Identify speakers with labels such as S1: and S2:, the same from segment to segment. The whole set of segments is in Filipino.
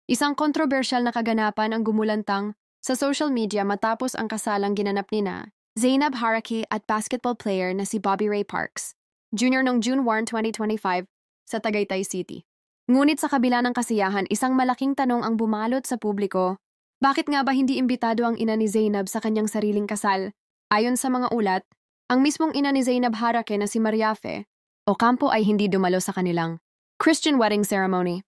S1: Isang kontrobersyal na kaganapan ang gumulantang sa social media matapos ang kasalang ginanap nina Zainab Haraki at basketball player na si Bobby Ray Parks, Jr. noong June 1, 2025 sa Tagaytay City. Ngunit sa kabila ng kasiyahan, isang malaking tanong ang bumalot sa publiko. Bakit nga ba hindi imbitado ang ina ni Zainab sa kanyang sariling kasal? Ayon sa mga ulat, ang mismong ina ni Zainab Haraki na si Mariafe Ocampo ay hindi dumalo sa kanilang Christian wedding ceremony.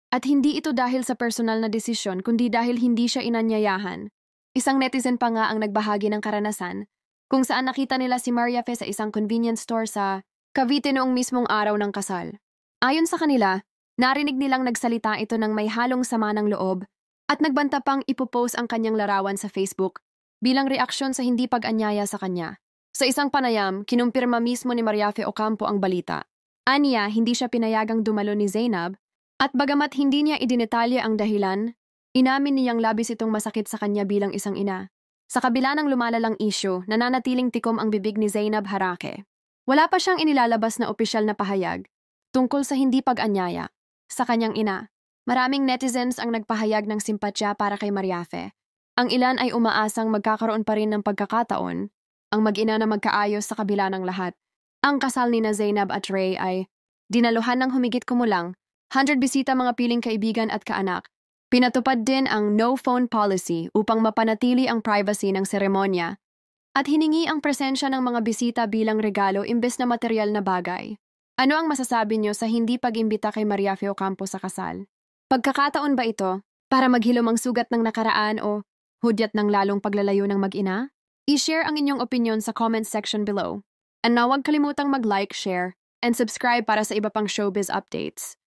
S1: At hindi ito dahil sa personal na desisyon kundi dahil hindi siya inanyayahan. Isang netizen pa nga ang nagbahagi ng karanasan kung saan nakita nila si Mariafe sa isang convenience store sa Cavite noong mismong araw ng kasal. Ayon sa kanila, narinig nilang nagsalita ito ng may halong sama ng loob at nagbanta pang ipopost ang kanyang larawan sa Facebook bilang reaksyon sa hindi pag-anyaya sa kanya. Sa isang panayam, kinumpirma mismo ni Mariafe Ocampo ang balita. Aniya, hindi siya pinayagang dumalo ni Zainab at bagamat hindi niya idinetalye ang dahilan, inamin niyang labis itong masakit sa kanya bilang isang ina. Sa kabila ng lumalalang isyu, nananatiling tikom ang bibig ni Zainab Harake. Wala pa siyang inilalabas na opisyal na pahayag tungkol sa hindi pag-anyaya sa kanyang ina. Maraming netizens ang nagpahayag ng simpatya para kay Mariafe. Ang ilan ay umaasang magkakaroon pa rin ng pagkakataon ang mag-ina na magkaayos sa kabila ng lahat. Ang kasal ni na Zainab at Ray ay dinaluhan ng humigit kumulang 100 bisita mga piling kaibigan at kaanak. Pinatupad din ang no-phone policy upang mapanatili ang privacy ng seremonya at hiningi ang presensya ng mga bisita bilang regalo imbes na material na bagay. Ano ang masasabi niyo sa hindi pag-imbita kay Mariafe Ocampo sa kasal? Pagkakataon ba ito para maghilom ang sugat ng nakaraan o hudyat ng lalong paglalayo ng mag-ina? I-share ang inyong opinion sa comment section below. And na huwag kalimutang mag-like, share, and subscribe para sa iba pang showbiz updates.